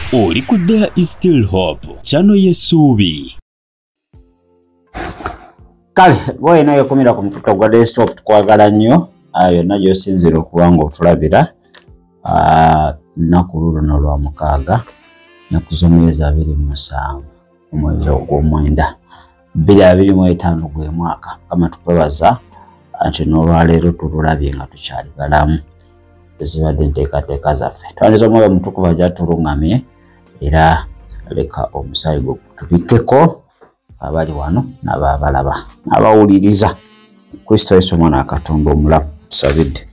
Oli ku There Is Still Hope, channel y'essuubi. Kale, boye nayo kumira ku mikuto gwa desktop tukwagala nnyo. Yonna gy'osinzira okuba ng'otulabira. Lunaku luno lwa mukaaga, nnaku z'omwezi 27 omwezi ogw'omwenda 2025 gwe mwaka. Kama tukwebaza anti n'olwaleero tululabye nga tukyali balamu. Ezibadde enteekateeka zaffe. Twandiza omwoyo omutukuvu ajja tulungamye era leka omusaayi gwe tubikkeko abali wano n'abalaba n'abawuliriza. Kristo Yesu omwana wa Katonda omulamu tusabidde.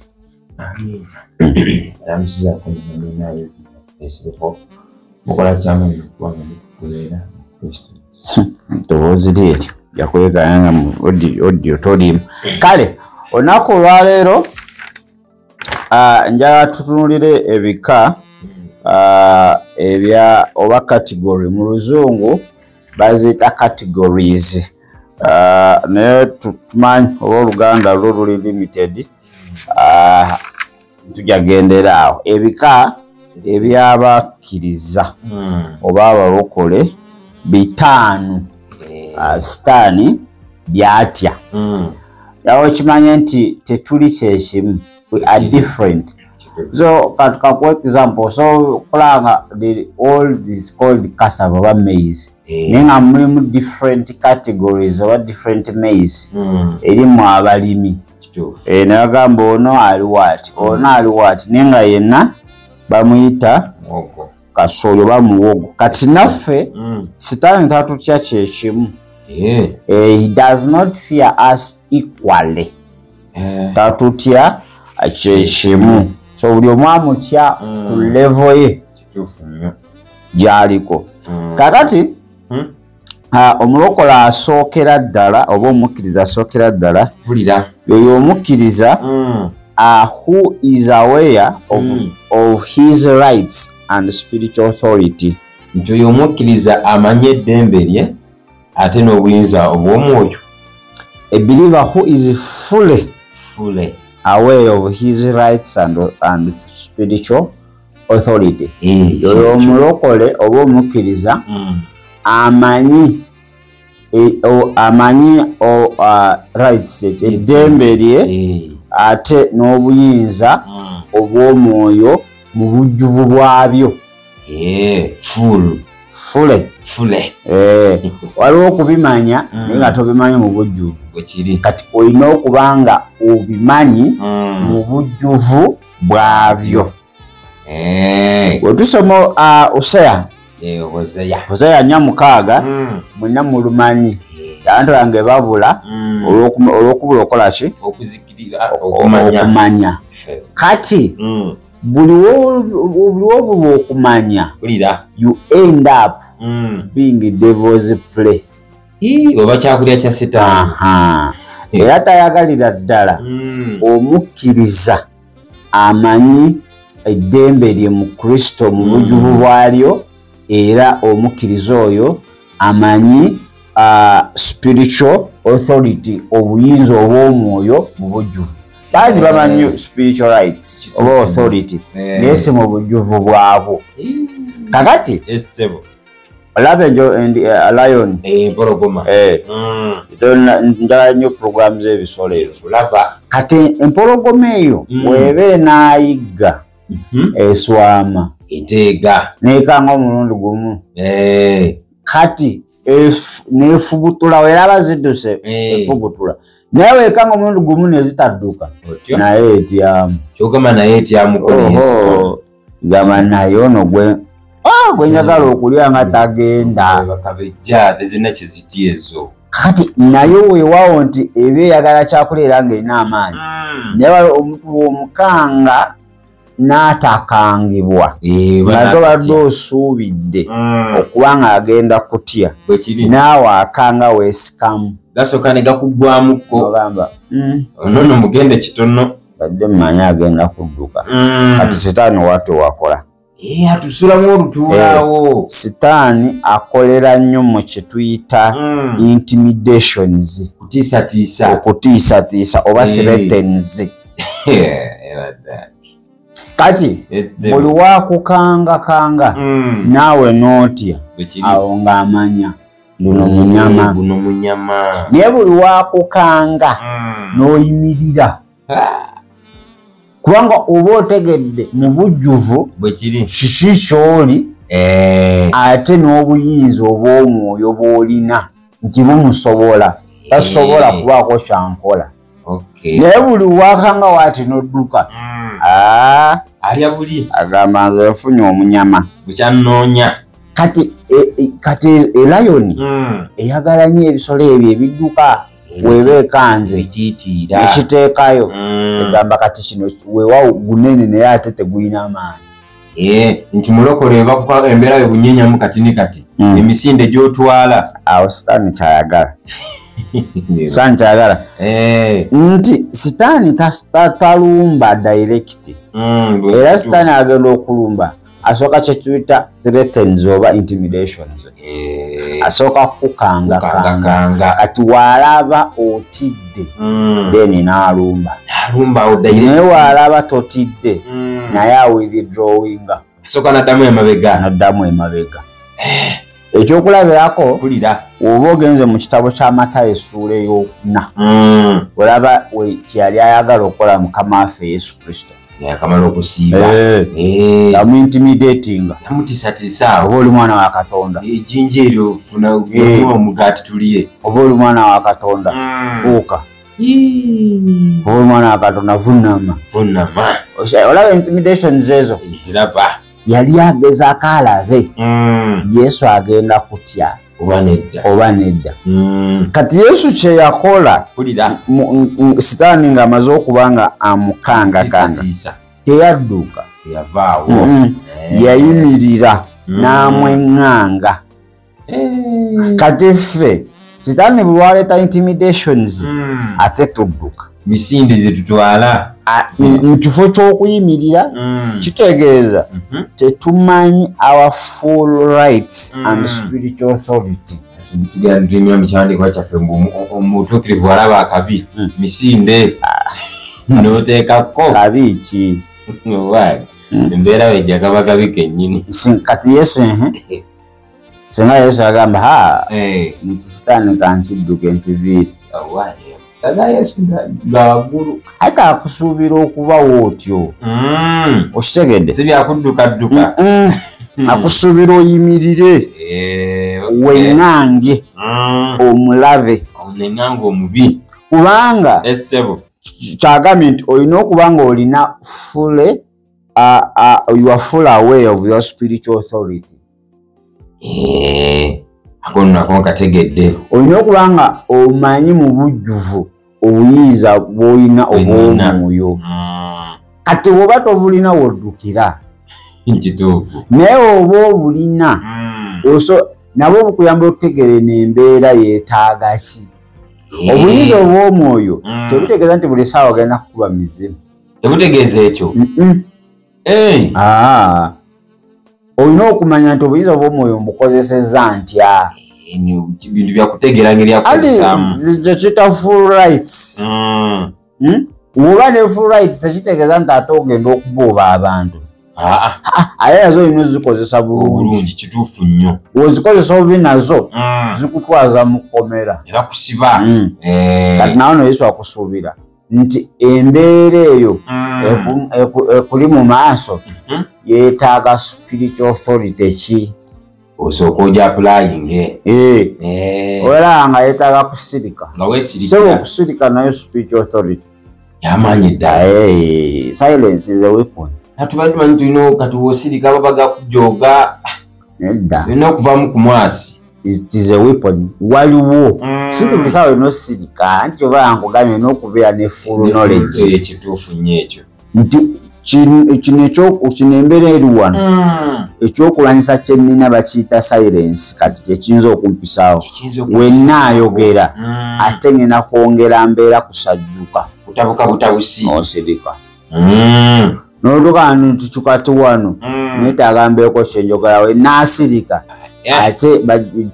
Ddoboozi lyeryo yakwegayanga mu odiyo toliimu. Kale olunaku olwaleero njala tutunulire ebika ebya oba category mu luzungu bazita categories. Naye tumanyi oba Oluganda lwo luli limited, tujagendera awo ebika ebyabakkiriza oba abalokole 5 sitaani byatya. Yawo kimanye nti tetuli kyekimu. We are different. So, for example, so kulanga all this called cassava or maize. Nenga mulimu different categories or different maize. Erimu abalimi. Nagamba ono ali what? Ono ali what? Nenga yenna bamuyita kasoyo bamuwogo. Kati naffe sitaani tatutya kyekimu. He does not fear us equally. Tatutya kyekimu. So buli omu amutya ku level ye gy'aliko. Kakati omulokole asookera ddala oba omukkiriza asookera ddala yoyo omukkiriza who is aware of his rights and spiritual authority. Nti oyo omukkiriza amanye eddembe lye ate n'obuyinza obw'omwoyo. A believer who is fully aware of his rights and spiritual authority. Yoyo omulokole oba omukkiriza amanyi rights eddembe lye ate n'obuyinza obw'omwoyo mu bujjuvu bwabyo. Fule. Waliwo okubimanya naye nga tobimanyi mu bujjuvu. Kati olina okuba nga obimanyi mu bujjuvu bwabyo. Wetusoma Hosea 4:6 mwenna mulumanyi. Abantu bange babula olw'okubula okola ki? Okumanya. Kati buli wobulwa okumanya, you end up being devil's play. Oba kyakulya kya sitaani. Era tayagalira ddala omukkiriza amanyi eddembe lye mu Kristo mu bujjuvu bwalyo, era omukkiriza oyo amanyi spiritual authority obuyinza obw'omwoyo mu bujjuvu. Baji bamanyi spiritual rights oba authority naye si mu bujjuvu bwabo. Kakati olaba lion njala nnyo program z'ebisolo ezo. Kati empologoma eyo bw'eba enayigga eswama n'ekanga omulundi gumu, kati nefubutula weraba zidduse efubutula naye wekanga omulundi gumu nezitadduka naye etyamu. Kyogamba naye etyamu gamba naye ono gwe njagala okulya nga tagenda. Tezirina kiziti ezo. Kati naye weewaawo nti eba eyagala kyakulya era ng'erina amaanyi. Naye omuntu omukanga n'atakangibwa nga tobadde osuubidde okuba nga agenda kutya naawe akanga weesikamu. Gasooka ne gakuggwamukko ogamba onono mugende kitono badde mmanyi agenda kudduka. Kati sitaani wate wakola atusulamu olutuulaawo. Sitaani akolera nnyo mu kye tuyita intimidations, okutiisatiisa oba threatens. kati buli wakukanga naawe nootya awo ng'amanya luno munyama naye buli wakukanga n'oyimirira kubanga oba otegedde mu bujjuvu kiki ky'oli ate n'obuyinza obw'omwoyo bw'olina nti bumusobola tasobola kubaako kyankola naye buli wakanga waati n'odduka alya buli agamba nze nfunye omunyama bukyanoonya kati elayoni eyagala nnyo ebisolo ebyo ebidduka weeba ekanze ekiteekayo egamba kati kino weewawo gunene naye ate tegulina amaanyi nti mulokole bakupa embeera yo bunyenyamu kati ne kati emisinde gy'otwala awo sitaani kyayagala sitaani kyayagala nti sitaani talumba direct era sitaani agenda okulumba asooka kye tuyita threatens oba intimidations asooka kukanga kati waalaba otidde then n'alumba naye waalaba totidde naye awithdrawinga asooka n'addamu emabega ekyokulabirako oba ogenze mu kitabo kya Matayo essuula ey'okuna olaba kyeyali ayagala okukola mukama waffe Yesu Kristo yakamala okusiiba amuintimidatinga namutisatisa oba oli mwana wa Katonda ejjinja eryo funa omugaati tulye oba oli mwana wa Katonda buuka oba oli mwana wa Katonda vunama olaba intimidations ezo ziraba yali agezaako alabe Yesu agenda kutya oba nedda kati Yesu kye yakola sitaani ng'amaze okuba nga amukangakanga teyadduka yayimirira n'amweŋŋanga kati ffe sitaani bwe waleeta intimidations ate tudduka misinde ze tutwala mu kifo ky'okuyimirira kitegeeza tetumanyi our full rights and spiritual authority tugendimira mu kiwandiikwa kyaffe omutuukirivu alaba akabi misinde n'oteekako kabi ki embeera wejja kaba kabi kennyini kati Yesu singa Yesu agamba nti sitaani kankidduke nkiviire ate akusuubira okubawo otyo okitegedde si byakudduka akusuubira oyimirire weŋŋange omulabe omubi kubanga kyagambye nti olina okuba nga olina you are full aware of your spiritual authority akonako nkategedde olina okuba nga omanyi mu bujjuvu obuyinza bw'olina obw'omwoyo kati bw'oba tobulina woddukira nkituufu naye oba obulina nabwo bukuyamba okutegeera n'embeera yeetaaga ki obuyinza obw'omwoyo tebitegeeza nti buli ssaawa ogenda kukuba mizimu tebutegeeza ekyo olina okumanya nti obuyinza obw'omwoyo mbukozesezza ntya bintu byakutegeera ngeri yakozesaamu kyekiyita full rights woba ne full rights tekitegeeza nti ate ogenda okubuuba abantu ate nazo olina ozikozesa bulungi kituufu nnyo ozikozesa obubi nazo zikutwaza mu kkomera era kusiba kati nawe no Yesu akusuubira nti embeera eyo ekuli mu maaso yeetaaga spiritual authority ki osooka oja applying olaba nga yeetaaga kusirika nga weesirika sebo okusirika nayo spiritual authority yamanyi ddala silence is a weapon atubadde tumanyi tulina kati woosirika baba gakujoga nedda olina okuvaamu ku mwasi it is a weapon waliwo sinti buli ssaawa olina osirika anti kyova yankugambye n'okubeera ne full knowledge ekituufu nnyo ekyo nti kino embeera eri wano ekyokulwanyisa kye nnina bakiyita silence kati kyekiyinza okumpisaawo wenna ayogera ate ngenda kwongera mbeera kusajjuka kutabuka butabusi osirika n'otuuka nti tukati wano neetaaga mbeeko kyenjogera wenna asirika ate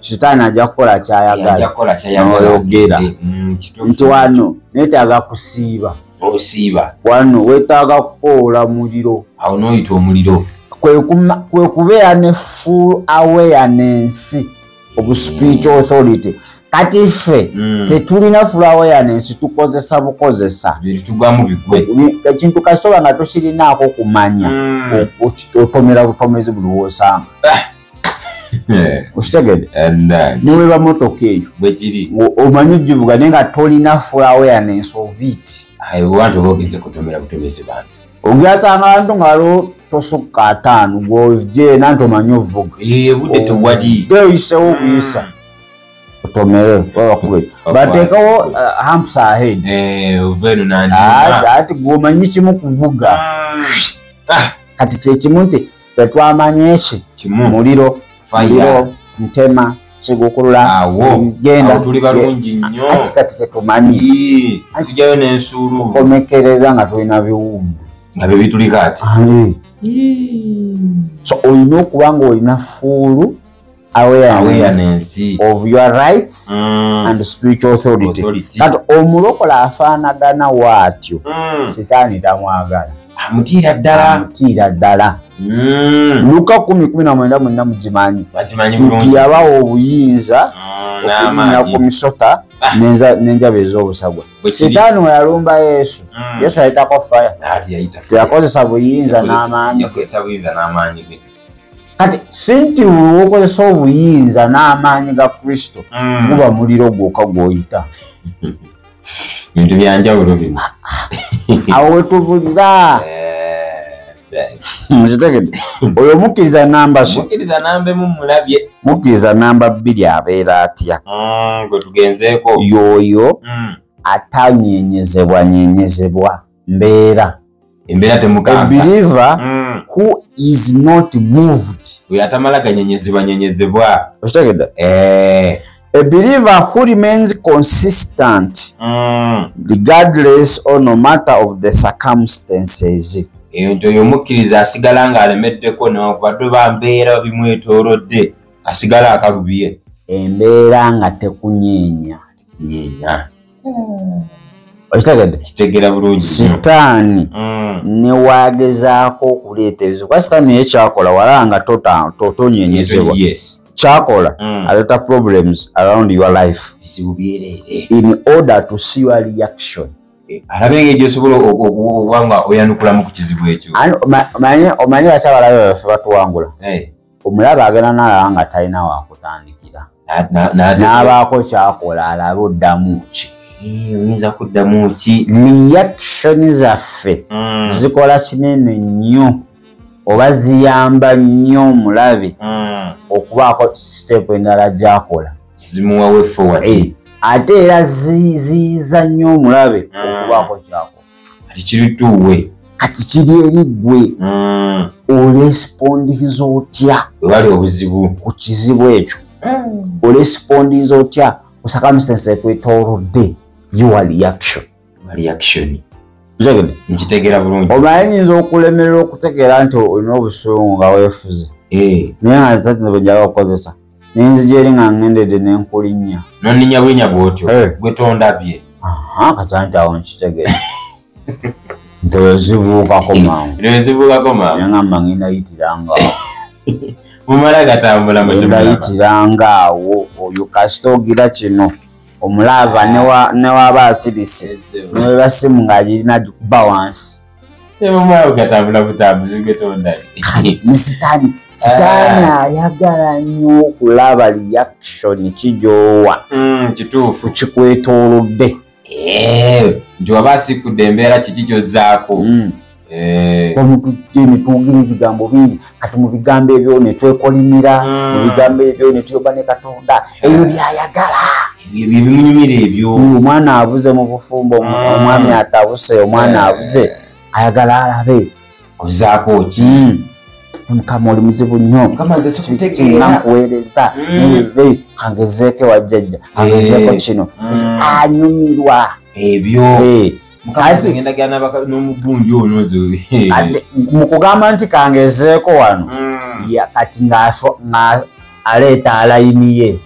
kitaani ajja kukola kyayagala n'oyogera nti wano neetaaga kusiiba osiiba wano weetaaga kukoola muliro awo n'oyita omuliro kwe kubeera ne full awareness of spiritual authority kati ffe tetulina full awareness tukozesa bukozesa tugwamu bigwe ekintu kasoba nga tokirinaako kumanya otomera butomezi buli woosanga okitegedde niweba motoka eyo bwekiri omanyi ogivuga naye nga tolina full awareness of it wantu bogeze kutomera butomezi bantu ogyasanga abantu nga waliwo tosukka 5 gwoje nanti omanyi ovuga budde tewali oyisewo obuyisa otomere wabakube bateekawo humps ahead oveno ati gwomanyi kimu kuvuga kati kyekimu nti ffe twamanya eki muliro ntema kigukulula genda tuli balungi nnyo kati kyetumanyi tujayo n'ensuulu tukomekereza nga tulina biwumbu nga bye bitulika ati so olina okuba nga olina full awareness of your rights and spiritual authority kati omulokola afaanagana waatyo sitaani tamwagala amutiira ddala Luka 10:19 mwenna mugimanyi nti yabawa obuyinza okulinnya ku misota n'enjaba ez'obusagwa sitaani we yalumba yesu yayitako faya teyakozesa buyinza n'amaanyi ge kati sinti wokozesa obuyinza n'amaanyi ga kristo guba muliro gwokka gw'oyita bintu byanjawulo bino awo wetubulira mukitegedde oyo mukkiriza namba mukkiriza namba 2 abeera atya gwe tugenzeeko yoyo atanyenyezebwa mbeera temukanga a believer who is not moved oyo atamala ganyenyezebwa okitegedde a believer who remains consistent regardless or no matter of the circumstances ento omukkiriza asigala ng'alemeddeko newankubadde oba mbeera bimwetoolodde asigala akalubye embeera nga tekunyeenya okitegedde kitegera bulungi sitaani newagezaako okuleeta ebizibu kuba sitaani naye kyakola wala nga totonyenyezebwa kyakola aleeta problems around your life in order to see your reaction alabe engeri gyosobola okuba nga oyanukulamu ku kizibu ekyo omanyi bakyabalabe baffe batuwangula omulaba agenda nalaba nga talina wakutandikira n'abaako kyakola alabe oddamu ki oyinza kuddamu ki reaction zaffe zikola kinene nnyo oba ziyamba nnyo omulabe okubaako step endala gyakola zimuwawe forward ate era ziyiza nnyo omulabe okubaako kyakola kati kirituwe kati kiri eri ggwe orespondiza otya wewali obuzibu ku kizibu ekyo orespondiza otya ku circumstance ekwetoolodde your reaction nkitegera bulungi omanyi nyinza okulemerera okutegeera nti olina obusungu nga weefuze naye nga tatinze bwenjala okukozesa ninzija eri nga ngendedde nenkulinnya nonninya bwenya bwotyo gwe tondabye katanti awo nkitegeera nti wezibuukako mangu nengamba ngenda yitiranga mumala gatambula ndayitiranga awo oyo kasita ogira kino omulaba newaba asirise newebasimu ng'agirina gikuba wansi ne sitaani ayagala nnyo okulaba reaction kijoowa kituufu kikwetoolodde nti waba asikudde embeera kiki kyozzaako omutujje tugira ebigambo bingi kati mu bigambo ebyo netwekolimira mu bigambo ebyo netuyoba ne Katonda ebyo byayagala bimunyumira ebyo omwana abuze mu bufumbo omwami atabuse omwana abuze ayagala alabe ozaako ki Mukama oli muzibu nnyo nkuweereza kangezeeko wajjajja kangezeeko kino anyumirwa ebyo mukugamba nti kangezeeko wano kati nga aleeta alayini ye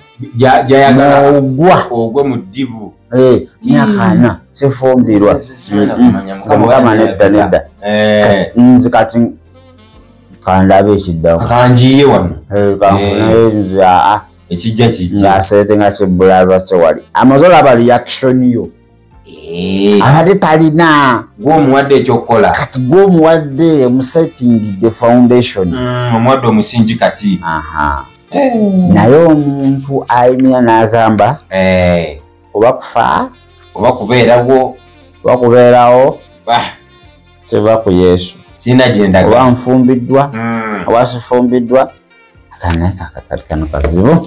ogwe mu ddibu myaka 4 sifumbirwa mukama nedda nze kati kandabe ekiddawo kanjiye wano kanfunayo nze ekijja kiki ng'aseete nga kibulaza kyewali amazola aba reaction yo abadde talina gw'omuwadde ekyokukola kati gw'omuwadde musetting the foundation omuwadde omusingi kati naye omuntu ayimira n'agamba oba kufa oba kubeerawo kiva ku Yesu sina gyendaga oba nfumbiddwa oba sifumbiddwa kano kazibu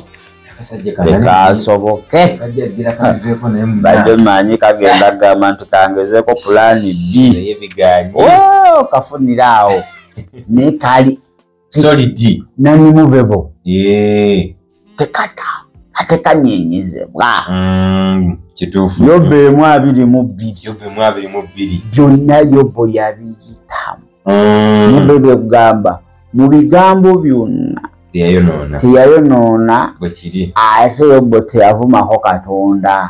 tekasoboke badde manyi kagenda gamba nti kangezeeko pulaani B kafuniraawo naye kali solid non-movable tekanyenyezebwa kituufu Yobu 2:22 byonna Yobu yabiyitamu naye bwe kugamba mu bigambo byonna teyayonoona ate Yobu teyavumako Katonda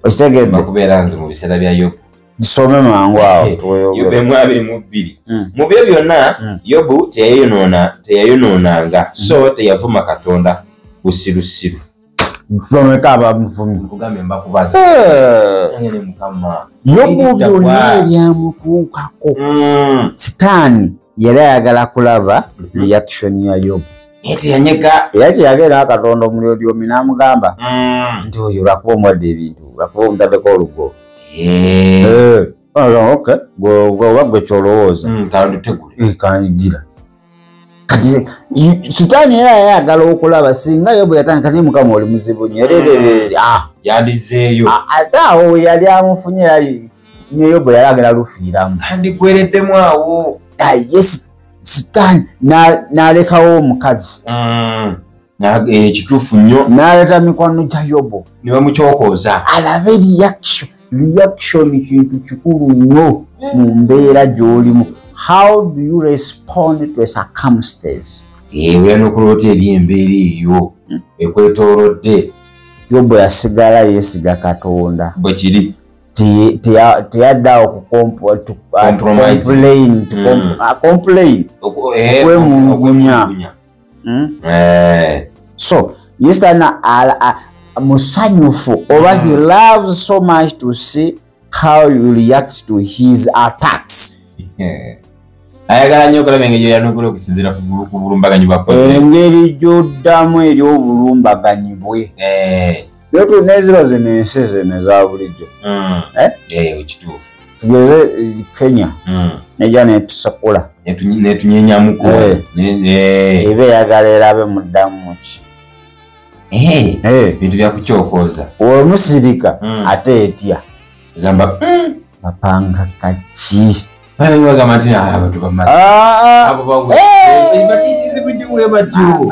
okitegedde bakubeera nze mu biseera bya Yobu gisome mangu awo Yobu 2:22 mu byo byonna Yobu teyayonoonanga so teyavuma Katonda busirusiru tusomeko abamuvumi nkugambye mbakubaza ngene mukama Yobu byonna ebyamutuukako sitaani yali ayagala kulaba reaction ya Yobu yanyega era kyeyagenda Katonda omulyomi n'amugamba nti oyo lwakuba omuwadde ebintu lwakuba omutaddeko olugo oba gwe kyolowooza kanjigira kati sitaani era yayagala okulaba singa Yobu yatandika naye mukama oli muzibu nnyo yandizeeyo ate awo yali amufunye ne Yobu yali agenda lufiiramu kandi gwereddemu awo yes sitaani n'alekawo omukazi kituufu nnyo n'aleeta mikwano gya Yobu ne bamukyokoza alabe reaction kintu kikulu nnyo mu mbeera gy'olimu. How do you respond to a circumstance? Olina okuloota eri embeera eyo ekwetoolodde. Yobu yasigala yeesiga Katonda bwe kiri teyaddawo okwemulugunya. So yesitana musanyufu oba he loves so much to see how you react to his attacks. Ayagala nnyo okulaba engeri gy'oyanukula okusinziira ku bulumbaganyi bwakoze. Engeri gy'oddamu eri obulumbaganyi bwe. Lwatu neziro zino ensi zino eza bulijjo. Ekituufu. Tugeze Kenya nejja netusakula. Netunyenyamuko. Eba eyagala erabe muddamu ki. Bintu bya kukyokooza. Omusirika ate etya. Gamba bapanga kaki. Bali bagamba nti abantu bamaze. Abo bawe. Batitizi bujuwe batyo.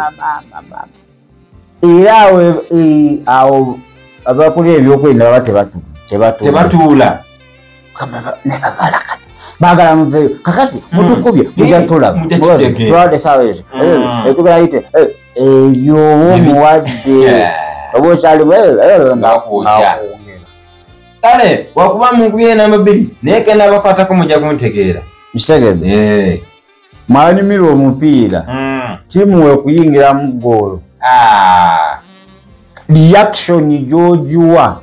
Era awo abakuli ebyokwenda baba tebatuula. Kama ne babala kati. Bagala muveyo. Kakati mutukubye mujatula. Twade sawezo. Etugala ite. Eyo omuwadde. Obo chali ngakucha. Kale wakuba mukubye namba 2 nekenda bakwatako mujja kuntegeera misegede mwanyumira omupiira timu we kuyingira mu goolo reaction jojuwa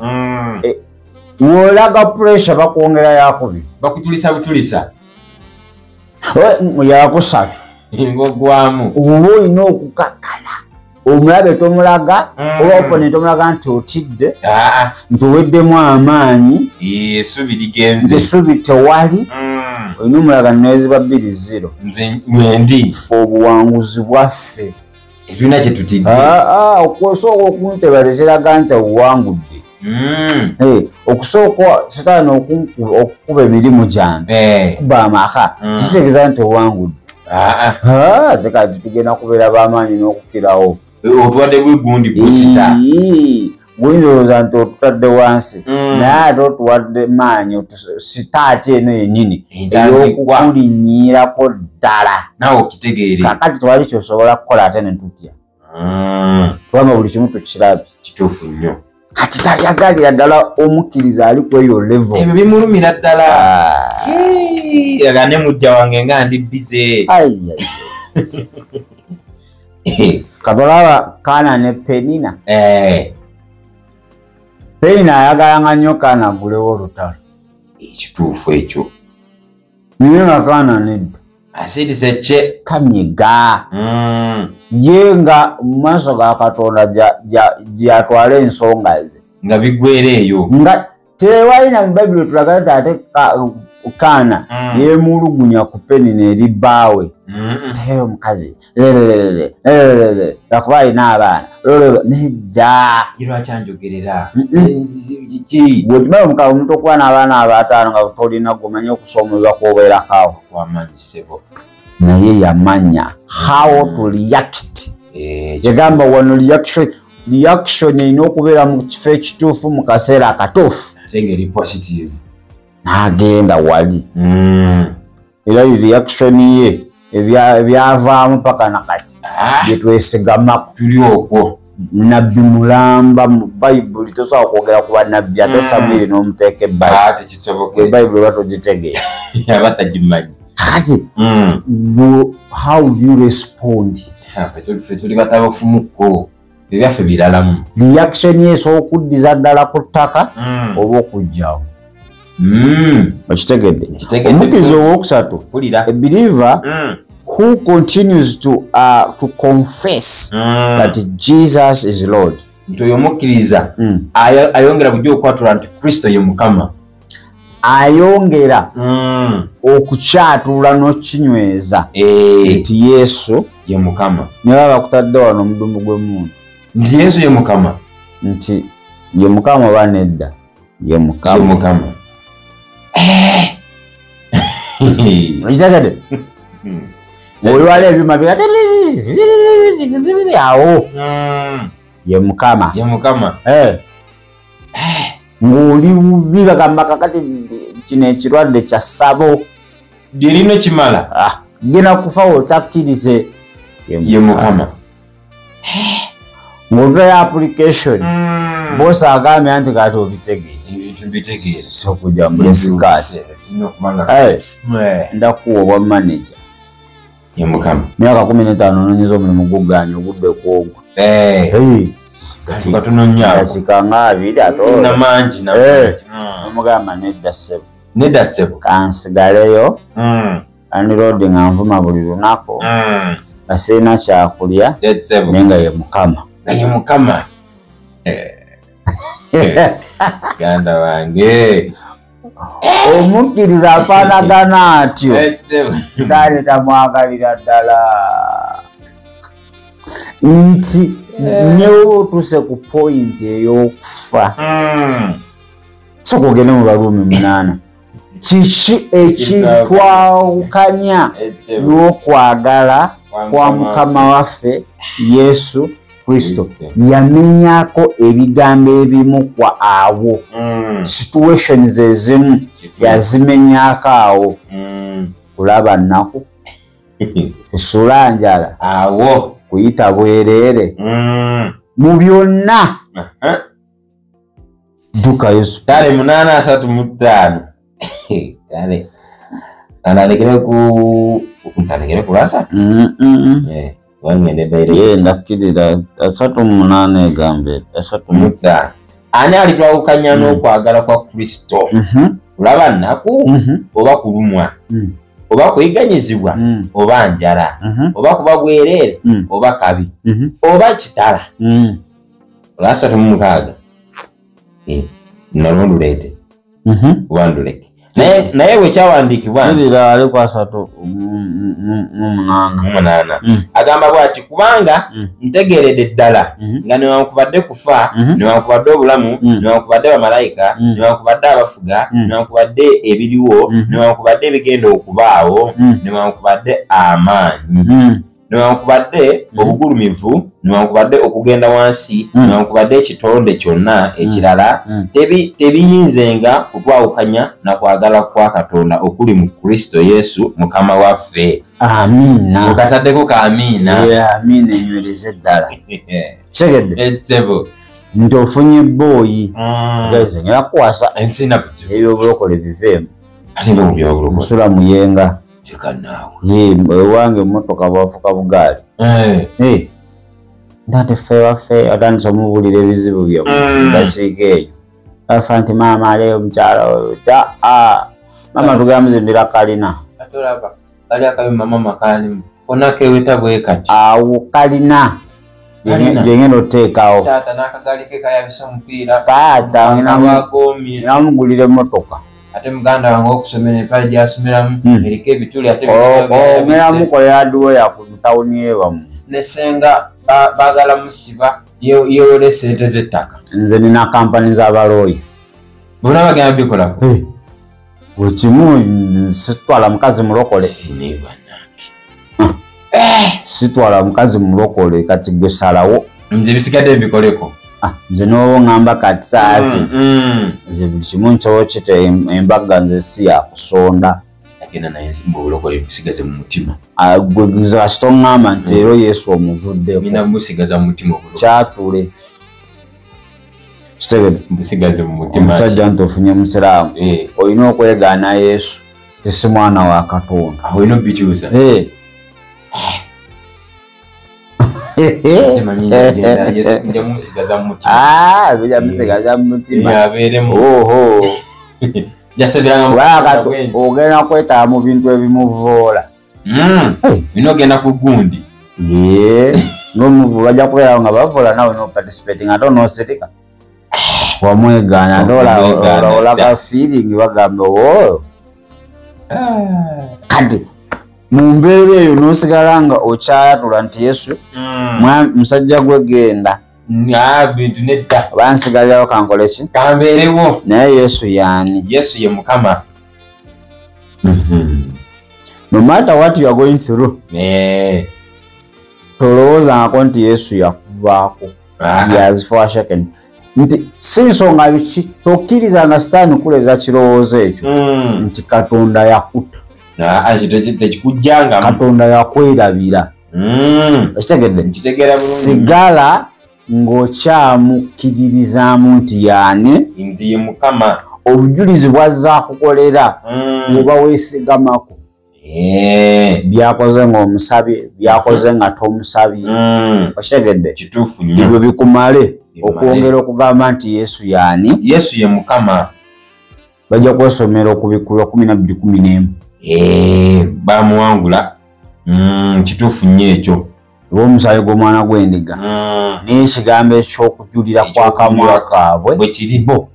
wolaga pressure bakwongera yakubiri bakutulisa yakusatu ngogwamu oba olina okukakala omulabe tomulaga oba opponent omulaga nti otidde nti oweddemu amaanyi essubi ligenze essubi tewali olina omulaga neziba 2-0 nze mwendi fe obuwanguzi bwaffe ebyonna kye tutidde okusooka okunteba tekiraga nti obuwangudde okusooka sitaani okukuba emirimu gyange kuba amaka kitegeeza nti owangudde tekati tugenda kubeera b'amaanyi n'okukirawo otwadde bwegundi busita gwindowooza nti otutadde wansi naye ate otuwadde maanyi sitaati eno yennyini ey'okukulinnyirako ddala nawe okitegeere kakati twali kyosobola kukola ate ne tutya kubanga buli kimu tukirabye kituufu nnyo kati tayagalira ddala omukkiriza ali ku eyo level. Ebyo bimulumira ddala. Agane mujja wange nga ndi bize. Katolaba Kaana ne Penina. Penina ayagalanga nnyo Kaana agulewo olutalo. Ekituufu ekyo. Naye nga Kaana nedda. Asirise kye. Kanyiga. Ye nga mu maaso ga Katonda gy'atwala ensonga ze. Nga bigwera eyo. Nga tewalina mu Bayibuli tulaga nti ate Kaana yeemulugunya ku Penina eri bbaawe. Teyo omukazi lwakuba alina abaana nedda. Lwaki anjogerera? Bw'okimanyi omukazi omuntu okuba n'abaana abataano nga tolina gomanye okusoomoza kw'obeerakawo. Wamanyisebo. Naye yamanya how to react. Yagamba wano reaction erina okubeera mu kifo ekituufu mu kaseera akatuufu. Ate positive. N'agenda wali. Era reaction ye ebyavaamu paka nakati byetwesigamaku tuli okwo. Nabbi mulamba mu Bayibuli tosobola kwogera ku bannabbi ate Samwiri n'omuteeka Bayibuli. Bayibuli batogitegeera. Abatagimanyi. Kati how do you respond? Ffe tuli batabafumukko. Ebyaffe biralamu. Reaction ye esobola okuddiza ddala ku ttaka oba okugjawo. Okitegedde? Omukkiriza owookusatu, a believer who continues to confess that Jesus is Lord. Nti oyo omukkiriza ayongera bulijjo okwatula nti Kristo ye Mukama. Ayongera okukyatula n'okinyweza nti Yesu ye Mukama. Naye baba bakutadde wano omudumu gw'emmundu nti Yesu ye Mukama. Nti ye Mukama oba nedda? Ye Mukama. Okitegedde? Bw'oliwala ebyuma awo ye Mukama. Ye Mukama. Ng'oli bubi bagamba kakati kino ekirwadde kya ssabo lirino kimala genda kufa otakkirize ye Mukama. Ng'otula application bosi agambye nti kati obitegeere sokujja mbule sikaati ndakuwa obwa manager ye Mukama. myaka 15 nonyeza omulimu guganya ogudde kwogwo katunonya abiri ate namangi omugamba nedda ssebo kansigaleyo anirodi nga nvuma buli lunaku nga sirina kyakulya naye nga ye Mukama. Ye Mukama. Ganda wange omukkiriza afaanagana atyo sitaani tamwagalira ddala nti newe otuse ku pointi ey'okufa soka ogende mu Baruumi 8 kiki ekitwawukanya n'okwagala kwa Mukama waffe Yesu Kristo? Yamenyako ebigambo ebimu kwa awo situations ezimu yazimenyako awo. Kulaba nnaku, kusula njala, awo kuyita bwereere, mu byonna dduka Yesu. Kale 8:35 kale analekere ku lasa ndakkirira 38 egambe 35. Ani alitwawukanya n'okwagala kwa Kristo? Kulaba nnaku oba kulumwa oba kuyiganyizibwa oba njala oba kuba bwereere oba kabi oba kitala. 36 nalonduleete oba nduleke naye bwekyawandiikibwa ali ku 38 agamba bw'ati kubanga ntegeeredde ddala nga newankubadde kufa newankubadde obulamu newankubadde bamalayika newankubadde abafuga newankubadde ebiriwo newankubadde ebigenda okubaawo newankubadde amaanyi newankubadde obugulumivu newankubadde okugenda wansi newankubadde ekitonde kyonna ekirala tebiyinzenga kutwawukanya na kwagala kwa Katonda okuli mu Kristo Yesu Mukama waffe. Amiina. Mukataddeko ka amiina. Amiina enywereze ddala. Segedde. Ettebo. nti ofunye boyi gaize ngera kuwasa ensina ebyobulokole biveemu ate mu byobulokole musula muyenga kikanawe ewange emotoka bwafuka bugaali ntate ffe atandisa omubulira ebizibu byamugasiika eyo afa nti maama aleyo omukyala oyo mama tugamuzimbira kalina awo kalina gyengenda oteekawo taata namugulira emotoka ate muganda wange okusomera empale gyasomeramu eriko ebituli ate omeramukolera duweya ku tawuni yebamu nesenga bagala musiba yewole sente z'ettaka nze nina kampani z'abalooya bona bagenda bikolako wekimu sitwala mukazi mulokole sitwala mukazi mulokole kati gwe salawo nze bisigadde bikoleko nze n'obo ngamba kati saati nze buli kimu nsobola kite embaga nze si yakusonda agenda naye mbulokole bisigaze mu mutima gwe kasita oŋŋamba nti leero yesu omuvuddeko nina musigaza mu mutima kyatule kitegede musigaze mu mutima omusajja nti ofunye musiraamu olina okwegaana yesu tesi mwana wa katonda olina obikyusa musigaza mu mutima ogenda kwetaba mu bintu ebimuvoola binogenda ku gundi n'omuvuula bajja kubeerawo nga bavoola nawe noparticipating ate onoosirika wamwegaana ate olaga feeling bagamba oyo kati mu mbeera eyo n'osigala nga okyayatula nti yesu musajja gwe genda bintu nedda bansigalirawo kankole ki kambeerewo naye yesu yaani yesu ye mukama no matter what you are going through tolowoozangako nti yesu yakuvaako has forsaken nti si nsonga biki tokkirizanga sitaani kuleza kirowoozo ekyo nti katonda yakuta tekikujjanga katonda yakwerabira ekitegedde sigala ng'okyamukkiririzaamu nti yaani nti ye mukama obujulizi bwazza kukolera bwoba weesigamako byakoze ng'omusabye byakoze nga tomusabye okitegedde ebyo bikumale okwongera okugamba nti yesu yaani yesu ye mukama bajja kwesomera okubikula 12:11 bamuwangula kituufu nnyo ekyo omusaayi gw'omwana gw'endiga n'ekigambo eky'okujulira kwa kamwa kaabwe bwe kiri bo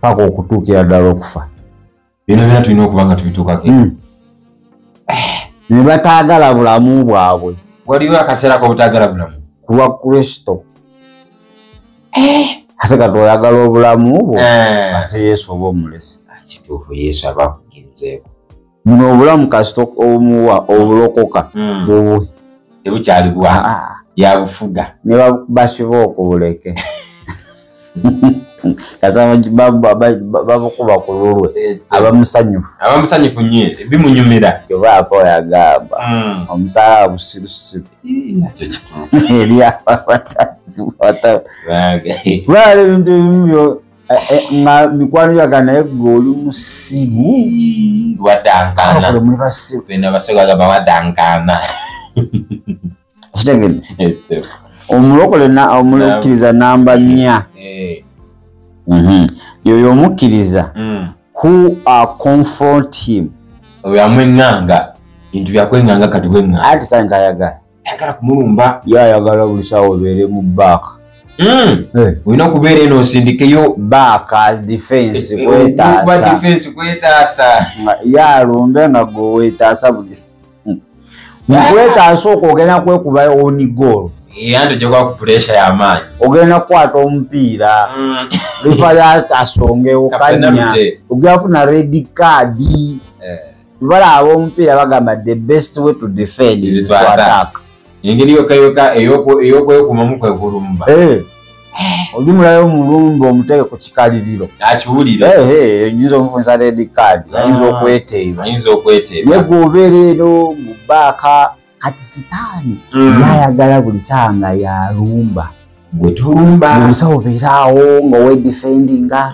paka okutuukira ddala okufa bino byonna tulina okuba nga tubituukako ne bataagala bulamu bwabwe waliwo akaseera k'obutaagala bulamu kulwa kristo ate kati oyagala obulamu bwo ate yesu oba omulesi kituufu yesu aba akugenzeeko buno obulamu kasita omuwa obulokoka bwobuhi tebukyali bwa yabufuga ne bakiba okubuleke babukuba ku lulwe abamusanyufu nnyo bimunyumira kyobaako yagamba omusaala busirusiru baala ebintu ebimu byo nga mikwano gyaga naye gwe oli musiru wadankana muli basiru wadankana kitegedde omulokole omukkiriza namba 4 yoyo omukkiriza who confront him oyo amweŋŋanga bintu byakweŋŋanga kati bweŋŋanga ati sani tayagala kumulumba yayagala buli sawa obeere mu baaka olina okubeera eno osindikeyo baaka defense kwetaasa yalumbe nga gwe weetaasa buli mukwetaasa okwo ogenda kwekuba onigolo ante gyokwa ku pressure y'amaanyi ogenda kukwata omupiira lifa asongewo kanya ogafuna red card vala ab'omupiira bagamba the best way to defend is to attack engeri yokayoka eyokwekumamu kwekulumba oli mulayo mulumba omuteke ku kikaliriro akiwulire oyinza omufunisa red card ayinza okweteeba naye gwobeera eno mubaaka kati sitaani yayagala buli saa nga yalumba Bwetulumba. Musawo beerawo nga defendinga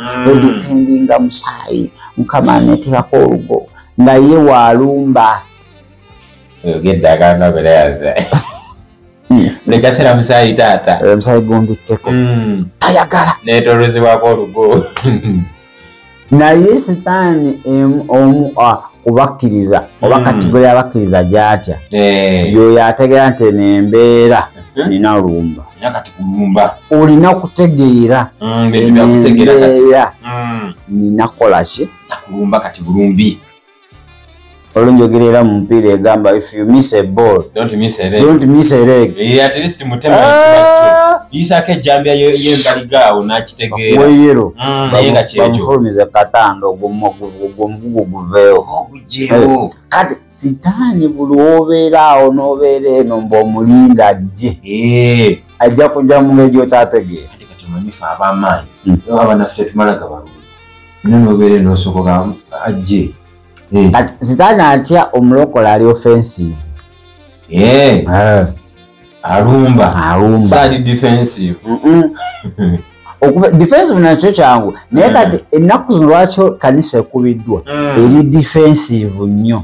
musayi mukama neteekako olugo nga ye walumba. Ogedde agamba berayaza. Lekasera musayi taata. Musayi gombikkeko. Tayagala. Neetolozebwako olugo. Naye sitaani kubakkiriza oba kategori abakkiriza gy'atya. Yoyo ategeera nti nembeera nina lumba. Olina kutegeera embeera nina kola ki nakulumba kati bulumbi. Olunjogerera mu mupiira egamba if you miss a ball don't miss a leg. At least mutema yisako ejjambya y'embaligaawo n'akitegeera weyero naye nga kyekyo bamufulumiza katando ogwomugugu guveewo. Kati sitaani buli wobeeraawo n'obeera eno mb'omulinda ajje ajja kujja mu ngeri gy'otaategeera. Kati omanyifa ab'amaanyi abanaffe tetumalaga balungi n'obeera eno osoboka ajje. Kati sitaani atya omulokole ali offensive. Alumba. Sadi defensive. Defensive nakyo kyangu naye kati ennaku zino lwaki kanisa ekubiddwa eri defensive nnyo.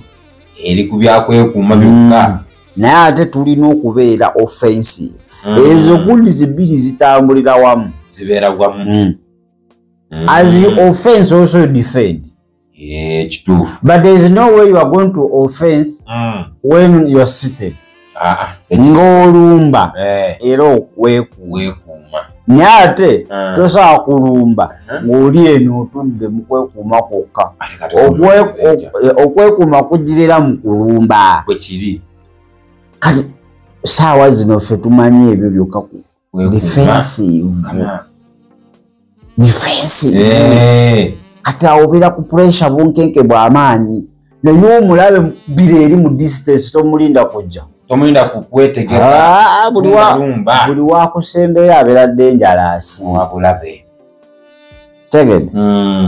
Eri ku byakwekuuma byokka. Naye ate tulina okubeera offensive. Ezo gundi zibiri zitambulira wamu. Zibeera wamu. As you offense also you defend. Kituufu. But there is no way you are going to offense when you are seated. Ng'olumba era okwekuuma. Naye ate tosobola kulumba ng'oli eno otudde mu kwekuuma kwokka. Okwekuuma kujjirira mu kulumba. Bwe kiri. Kati saawa zino ffe tumanyi ebyo byokka ku defensive. Kati awobeera ku pressure bunkenke bw'amaanyi naye omulabe biri eri mu distance tomulinda kujja. Tomulinda kukwetegeka. Buli wakusembeera abeera dangerous. Wabulabe. Tegedde.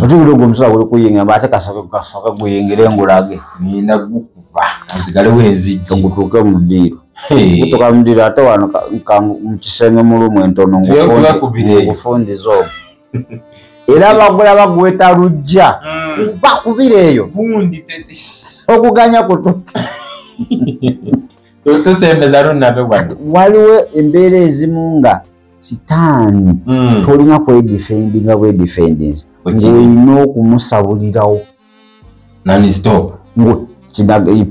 Otubula ogwo omusala guli kuyingira mba ate kasooke guyingire ngulage. Ninda gukuba. Nsigalewo enzijji. Ogutuuke mu ddiiro. Gutuuka mu ddiiro ate wano mu kisenge mulumu entono ngufundiza ogwo. Era bagula bagweta lujja. Bakubira eyo. Okuganya kutuuka. Waliwo embeera ezimu nga sitaani tolina kwedefendinga bwedefendinzi ng'olina okumusabulirawo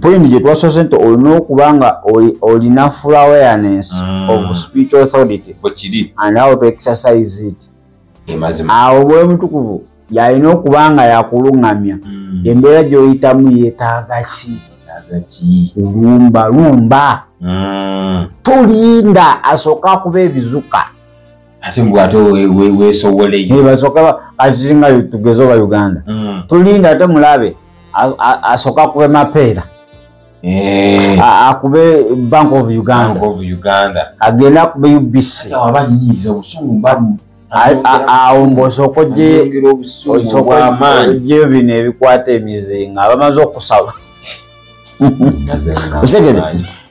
point gye twasoose nti olina okuba nga olina full awareness of speech authority and how to exercise it. Awo bw'omutukuvu yalina okuba nga yakuluŋŋamya embeera gy'oyitamu yeetaaga ki? Lumba. Tulinda asooka kuba ebizuka. Ate mbwate weesowoleyo. Basooka akisinga tugeze oba Uganda. Tulinda ate mulabe asooka kuba mapeera. Akube Bank of Uganda. Agenda kuba UBC. Awo ng'osooka ogyeyo bino ebikwata emizinga abamaze okusaba. Osegede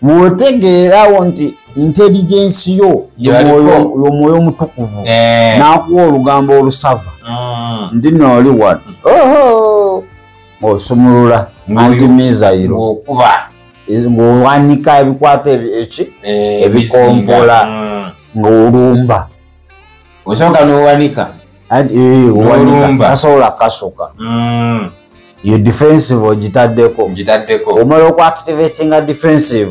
bw'otegeerawo nti intelligence yo y'omwoyo omutukuvu n'akuwa olugambo olusava ndi nooli wano osumulula antimizayiro ng'owanika ebikwata ebikompola ng'olumba osooka n'owanika tasobola kasuka. Yo defensive ogitaddeko. Omala okuactivatinga defensive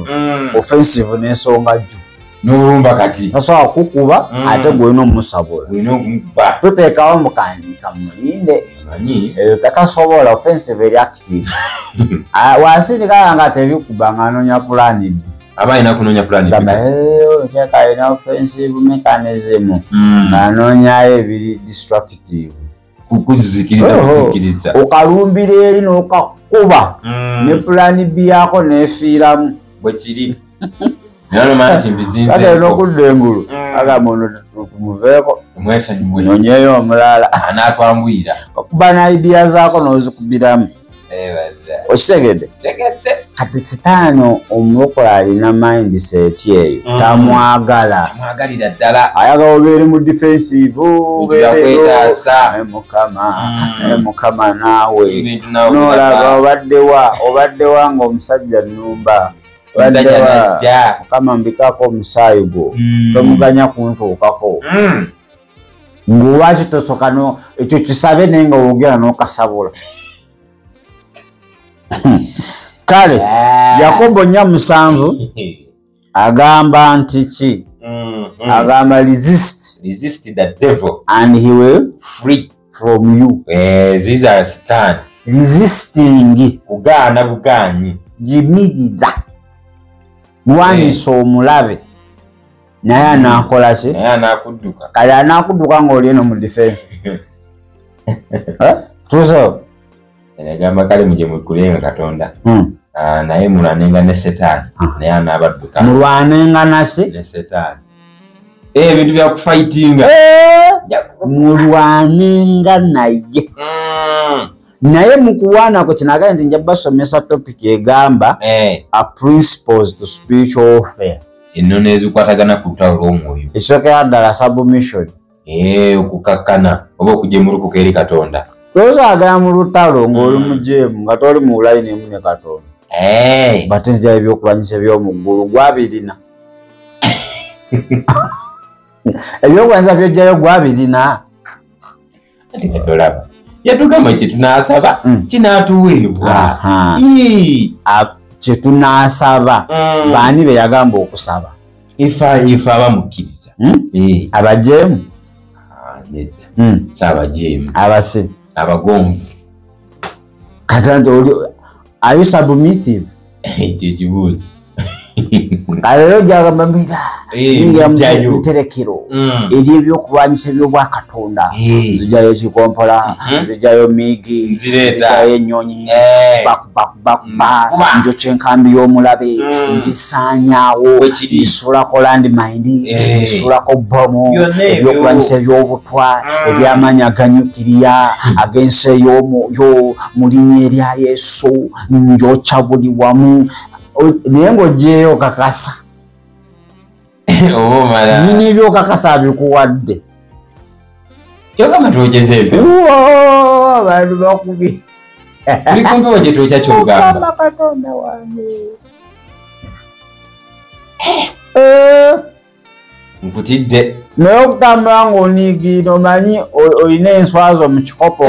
offensive n'ensonga jju n'olumba kati tasobola kukuba ate gwolina omusabula tuteekawo mukandika mulinde tatasobola offensive eri active wasindikala nga tebikuba nga anoonya pulani bbi aba alina kunoonya pulani teeka alina offensive mechanism ng'anoonyayo ebiri destructive kuzikiriza okalumbira eri n'okakuba ne pulani bbi yako n'efiiramu bwe kiri kale n'okudda engulu agamba ono tumuveeko nonyeyo omulala anaatwambwira okuba na idea zaako n'ozikubiramu okitegedde kati sitaano omulokole alina mindset eyo tamwagalira ddala ayagala obeere mu defensive mukama naawe nolaba obaddewa ng'omusajja nnumba mukama mbikaako omusaayi gwo tomuganya kuntuukako ng'olwaki tosoka ekyo kisabe naye nga wogera n'okasabula kale Yakobo 4:7 agamba nti ki agamba resist the devil and he will free from you. These are Satan resisting kugaana bugaanyi jimiriza mwanisa omulabe naye anaakola ki naye anaakudduka kale anaakudduka ng'oli eno mu defense tuso agamba kale muje mwekulenga Katonda naye mulwanenga ne Setaani naye anaabadduka mulwanenga ne Setaani ebintu bya kufightinga mulwanenga naye mu kuwaanako kinagala nti nja basomesa topic egamba a principles to spiritual warfare ennono ezikwatagana ku lutalo lw'omwoyo ekisookera ddala submission okukakkana oba okujemulukuka eri Katonda tozaagala mu lutalo ng'oli mujeemu nga toli mu layini emu ne Katonda bate nzijala ebyokulwanyisa eby'omuggulu gwabirina ebyokulwanyisa byojjayo gwabirina ati katolaba yatugamba kyetunaasaba kinaatuweebwa kyetunaasaba baani be yagamba okusaba ife abamukkiriza abajeemu saabajeemu abasi abagonvu katanti oli are you submissive kyekibuuzo kalero gyagamba mbira muterekero eri ebyokulwanyisa ebyobwakatonda nzijayo kikompola nzijayo migi nzijayo ennyonyi bakuba njokya enkambi y'omulabe ngisaanyaawo ngisulako landmindi ngisulako bomu ebyokulwanyisa ebyobutwa ebyamaanyi aganyukiriya ag'ensi ey'omwoyo mu linnya erya Yesu njokya buli wamu naye ng'ogyeyo kakasa nyina ebyokakasa abikuwadde kyogamba twokeza ebyo abantu bakubi tuli kumpewo gye twokya kyogamba Katonda wange nkutidde naye okutambula ng'oniigiina omanyi olina enswazo mu kikopo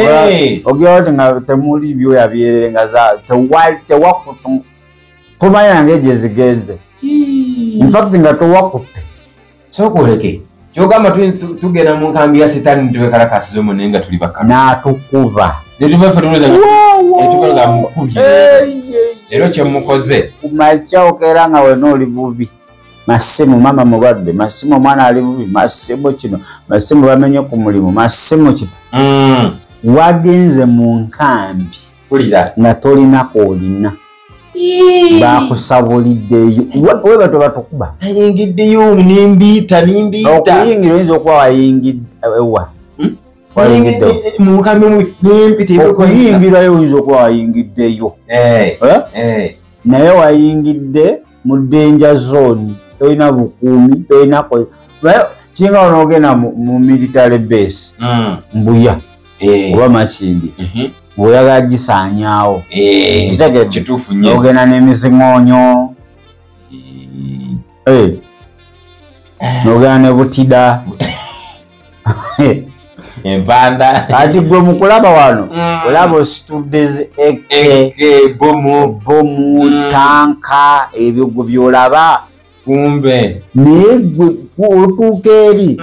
ogera oti nga temuli byoya byerere nga tewakutu tumanyi nange gye zigenze infact nga towakutte sokoleke kyogamba tugenda mu nkambi ya Setaani tubekalakasiza omu naye nga tuli bakama n'atukuba netuva mukubye leero kyemukoze kumakya okeera nga wena oli bubi masimu mama mulwadde masimu omwana ali bubi masimu kino masimu bamenye ku mulimu masimu kino wagenze mu nkambi nga tolinako olina bakusabuliddeyo weba tobatukuba ayingiddeyo nimbiita okuyingira oyinza okuba wayingiddewa okuyingirayo oyinza okuba wayingiddeyo naye wayingidde mu danger zone tolina bukuumi tolinako kinga onogenda mu military base mbuya oba Makindi ng'oyagala gisaanyaawo kituufu nnyo ogenda n'emiziŋoonyo n'ogenda ne butida empanda ati gwe mu kulaba wano olaba ositudde bomu tanka ebyo gwe byolaba kumbe naye gwe otuuka eri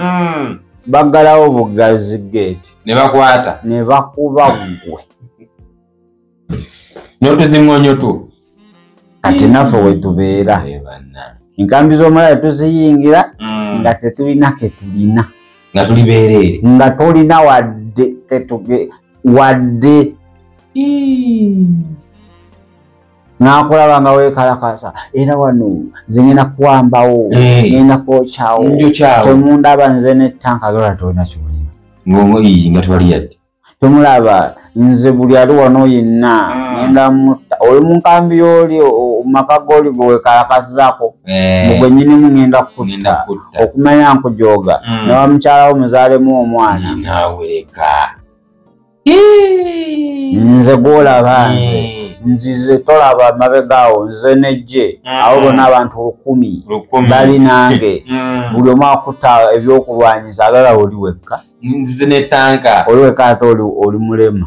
baggalawo bugazi geeti ne bakwata ne bakuba gwe n'otuziŋoonyo tu kati naffe we tubeera enkambi z'omulala tuziyingira nga tetulina ketulina nga tuli beereere nga tolina wadde n'akulaba nga weekalakasa era wano nze ngenda kuwambawo ngenda kwokyawo temundaba nze n'ettanka gola tolina kyolina nga tewali yadde temulaba nze buli ali wano yenna ngenda mutta oli mu nkambi y'oli maka goli gowe kalakazako mugwe nyini mungenda kutta okumanya nkujoga nawa mchala omuzalemu omwana naweleka nze gola banze nzize tolaba mabegaawo nze nejje abo bonna abantu 10 bali nange buli omu akutta ebyokulwanyiza agala oli wekka nzize netanka oli wekka ate oli mulema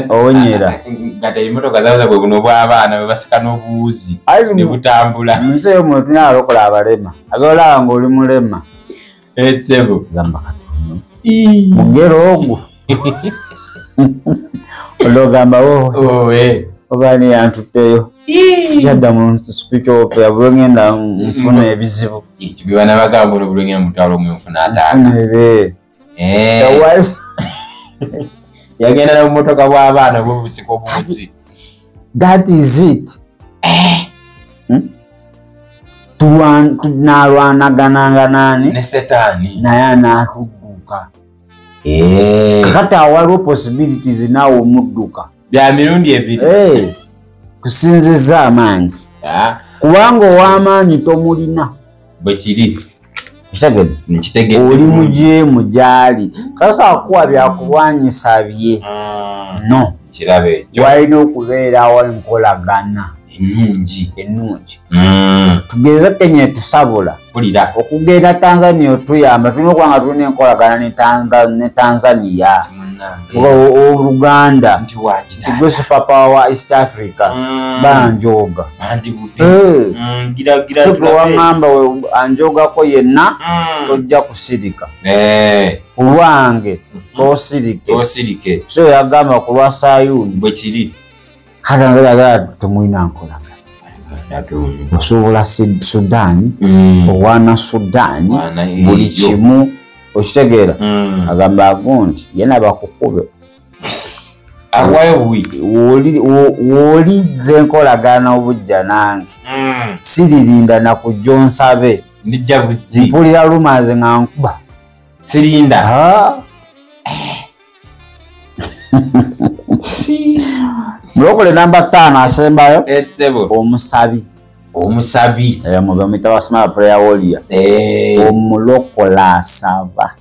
onyera ngate imotoka zaza bwe buno bw'abaana bwe basika n'obuwuzi ne butambula nze mwe tunalokola abalema agala nga oli mulema etsebo gamba katono mugero ogwo ologamba obani yantutteyo sikyadda mu speech of yabulengenda nfuna ebizibu ekyo bibana bagamba ono bulengenda mutwalo omwe nfuna ataaka yagenda n'obumotoka bw'abaana bw'obusika obuwuzi that is it tunalwanagananga nani ne setaani naye anaatudduka kakati awaliwo possibilities naawe omudduka bya mirundi ebiri kusinziza amaanyi kubanga ow'amaanyi tomulina bwe kiri kitegedde oli mujeemu gyali kasa akuwa byakulwanyisa bye no kirabe walina okubeerawo enkolagana ennungi tugeze Kenya tusabula okugenda Tanzania otuyamba tulina okubanga tulina enkolagana ne Tanzania oluganda tugese papa wa East Africa banjoga waŋŋamba anjogako yenna tojja kusirika kulwange tosirike so yagamba ku lwa Sayuni bwe kiri katanzala temulina nkolagana osobola Sudaani owaana Sudaani buli kimu okitegeera agamba ago nti yena bakukube wolize enkolagana obujja nange siririnda nakujja onsabe mpulira lumaze nga nkuba sirinda mulokole namba 5 asembayo omusabi mubamwita basima prayer warrior omulokola asaba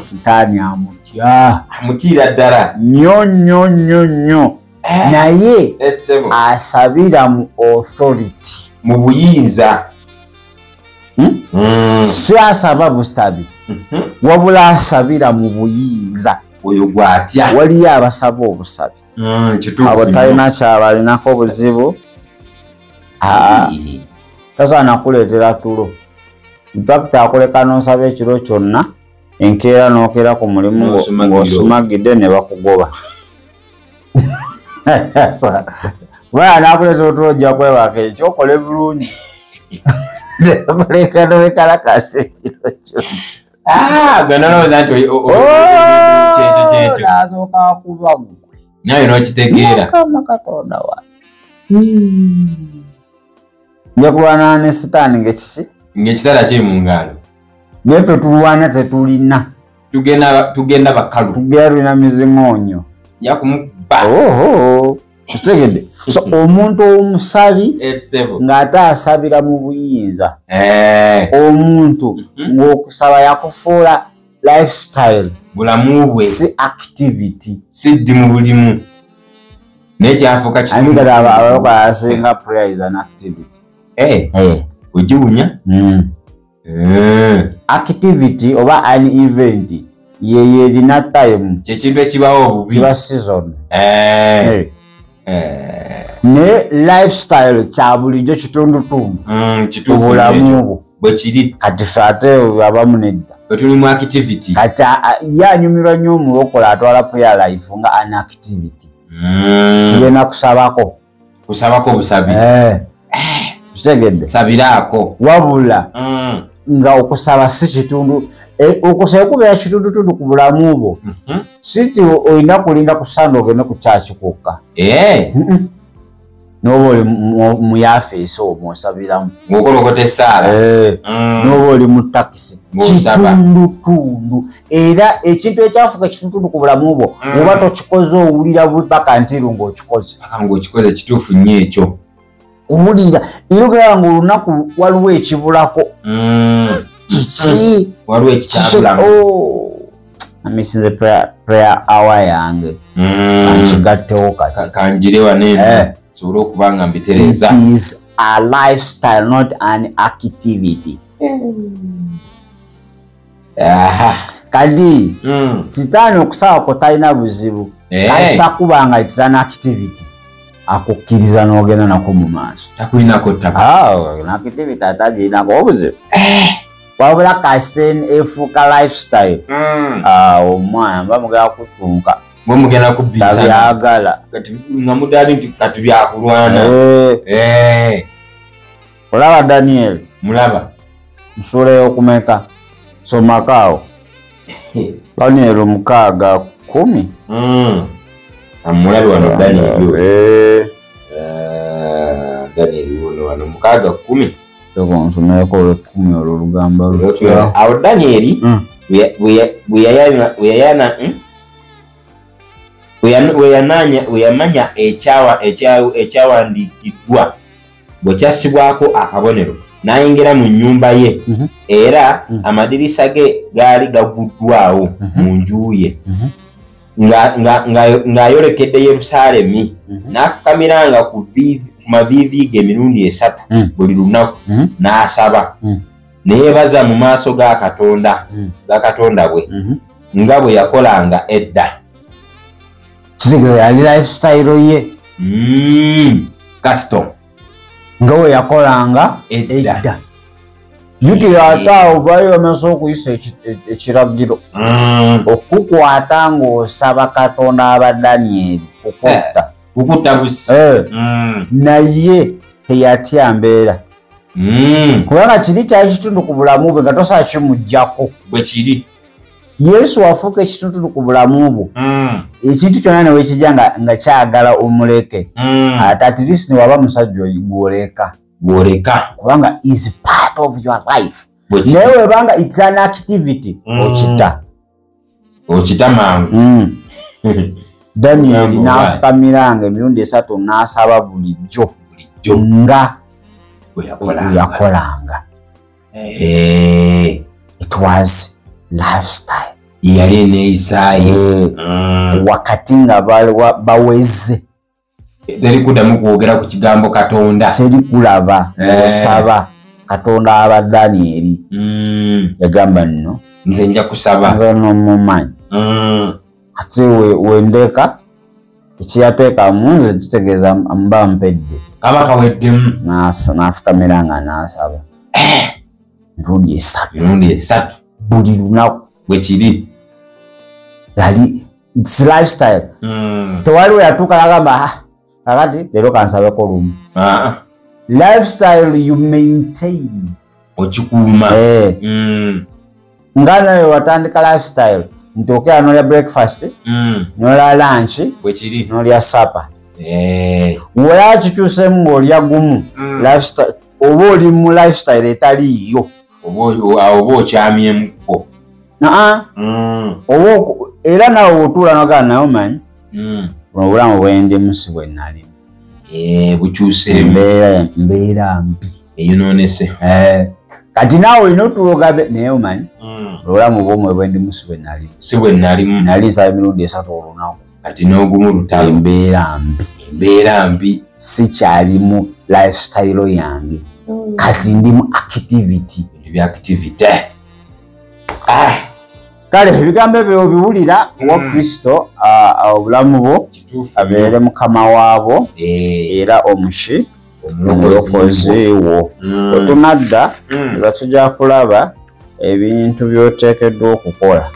sitaani amutira ddala nnyo naye asabira mu authority mu buyinza si asaba busabi wabula asabira mu buyinza oyo gwatya waliyo abasaba obusabi abo talina kyabalinako obuzibu tasaana kuleetera tulo infact akuleka n'osaba ekiro kyonna enkeera n'okeera ku mulimu ng'osumagidde ne bakugoba bwana nakuleetera otulo ojja kwebaka ekyokole bulungi kuleka nowekalakasa ekiro kyonna nasooka kuba gwe naye n'okitegeera Mukama Katonda wa nja kulwana ne sitaani ng'ekisi ng'ekitala kiri mu ngalo naye ffe tulwana tetulina tugenda bakalu tugenda tulina miziŋoonyo nja kumukuba kitegedde so omuntu omusabi ng'ate asabira mu buyinza omuntu ng'okusaba yakufuula lifestyle bulamu bwe si activity si ddi mu bulimu naye kyafuuka kitukati abalokola asinga prayer is an activity ogiwunya activity oba an event ye erina time kyekintu ekibawo obubi kiba season ne lifestyle kya bulijjo kitundutundu obulamu bwo bwe kiri kati ffe ate abamu nedda tuli mu activity kati ye anyumirwa nnyo omulokola atwala prayer life nga an activity ngenda kusabako busabi kitegedde sabiraako wabula nga okusaba si kitundu okusaba kubeera kitundutundu ku bulamu bwo si ti olina kulinda ku Sunday ogende ku kyaki kwokka noba oli mu yafeesi omwo osabiramu ng'okolokota essaala noba oli mu takisi kitundutundu era ekintu ekyafuuka kitundutundu ku bulamu bwo oba tokikoze owulira baka ntiru ng'okikoze ng'okikoze kituufu nnyo ekyo owulira era ogera nga olunaku waliwo ekibulako kiki waliwo ekikyabulamu amisinze prayer hour yange kankigattewo kati kanjire waneeno sobole okuba nga mbitereeza. It is a lifestyle, not an activity. Kadi sitaani okusaba ko talina buzibu kasitakuba nga it's an activity akukkiriza n'ogenda nako mu maaso takulinako ttaka activity atagirinako obuzibu wabula kasiten efuuka lifestyle omwana bamugera kutunka mugenda kubyagala nga mudali nti kati byakulwana olaba Daniel mulaba nsuleyo okumeka somakaawo Daniel 6:10 amulabe wano Daniel wano 6:10 nsomeko olw'ekkumi olwo olugamba awo Daniel weyamanya ekyawandiikiddwa bwe kyassibwako akabonero n'ayingira mu nnyumba ye era amadirisa ge gaali gaguddwawo mu nju ye ng'ayolekedde Yerusaalemi n'afukamiranga ku maviivi ge emirundi 3 buli lunaku n'asaba neyebaza mu maaso ga Katonda bwe nga bwe yakolanga edda. Kitegeeza yali lifestyle ye kasito nga we yakolanga edda. Jukira ate awo bali bamaze okuyisa ekiragiro okukukwata ng'osaba Katonda aba Daniel kukutta busi naye teyatya mbeera kubanga kiri kyali kitundu ku bulamu bwe nga tosobola kimuggyako bwe kiri. Yesu wafuuka ekitundu ku bulamu bwo ekintu kyonna ne wekijja nga kyagala omuleke ate at least ne waba musajja gwoleka kubanga is part of your life naye webanga it's an activity okita mangu. Daniel n'afukamiranga emirundi 3 n'asaba bulijjo nga yakolanga. It was lifestyle. Yali neeyisaaye wakati nga baweze teri kuddamu kwogera ku kigambo Katonda teri kulaba osaba Katonda aba Daniel yagamba nno nze nja kusaba nze n'omumanyi ate wendeka ekiyateeka mu nze kitegeeza mba mpedde kaba kaweddemu n'afukamiranga n'asaba mirundi 3 buli lunaku bwe kiri. Yali it's lifestyle. Tewaliwo yatuuka n'agamba kakati leero kansabeko lumu. Lifestyle you maintain okikuuma nga nawe watandika lifestyle nti okera n'olya breakfast n'olya lunch bwe kiri n'olya supper wera kituusemu ng'olya gumu lifestyle oba oli mu lifestyle etaliiyo oba okyamyemuko era nawe otuula nogana naye omanyi obulamu bwendimu si bwe nalimu bukyuseemu mbeera mbi eyonoonese kati naawe olina otuula ogambe naye omanyi obulamu bwomwe bwendimu si bwe nalimu nali nsaba emirundi 3 olunaku kati n'ogumu lutalo embeera mbi sikyalimu lifestyle yange kati ndimu activity kale ebigambo ebyo biwulira wa Kristo obulamu bwo abeere mukama waabo era omushi omulokozi wo wetunadda nga tujja kulaba ebintu by'oteekeddwa okukola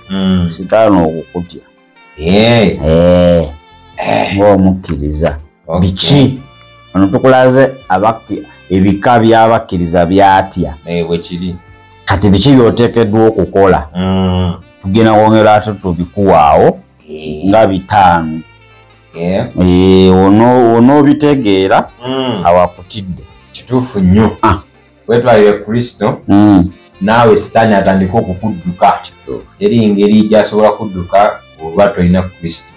sitaani okukutya ng'omukkiriza biki ono tukulaze ebika by'abakkiriza byatya bwe kiri kati biki by'oteekeddwa okukola tugenda kwongera ate tubikuwaawo nga 5 ono bitegeera awakutidde kituufu nnyo wetwalire Kristo naawe sitaani atandika okukudduka eri engeri gyasobola kudduka oba tolina Kristo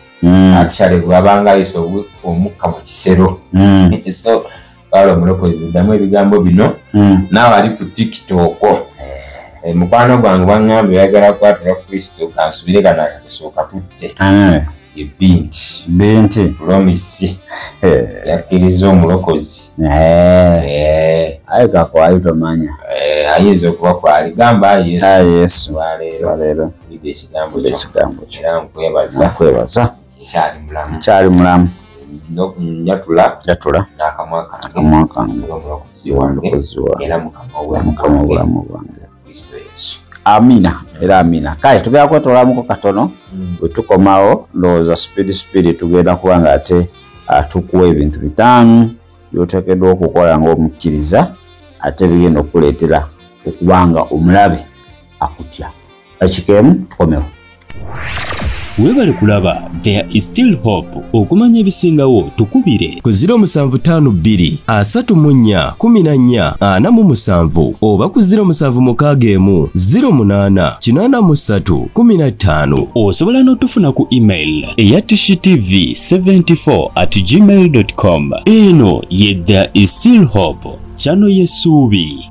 akishale bwabanga ayisa omukka mu kisero so balo omulokozi ddamu ebigambo bino naawe ali ku TikTok mukwano gwange bwaŋŋamba oyagala kwatula Kristo kansubire gana akasooka tutte binti promisi yakkiriza omulokozi aye kakwali tomanya ayinza okuba kwali gamba Yesu waleero ekigambo era nkwebaza nkyali mulamu njatula n'akamwa kange omulokozi wange era mukama obulamu bwange amina era amina kale tugenda kwetolamuko katono bwe tukomawo ndowooza speed tugenda kubanga ate tukuwa ebintu 5 byoteekeddwa okukola ng'omukkiriza ate bigenda okukuleetera okubanga omulabe akutya ekikeemu tukomewo. Webale kulaba There is Still Hope. Okumanya ebisingawo tukubire ku 0752 34 14 oba ku 0761 08 83 15. Osobola n'otufuna ku email eya tshitv74@gmail.com. Eno ye There is Still Hope, channel y'essuubi.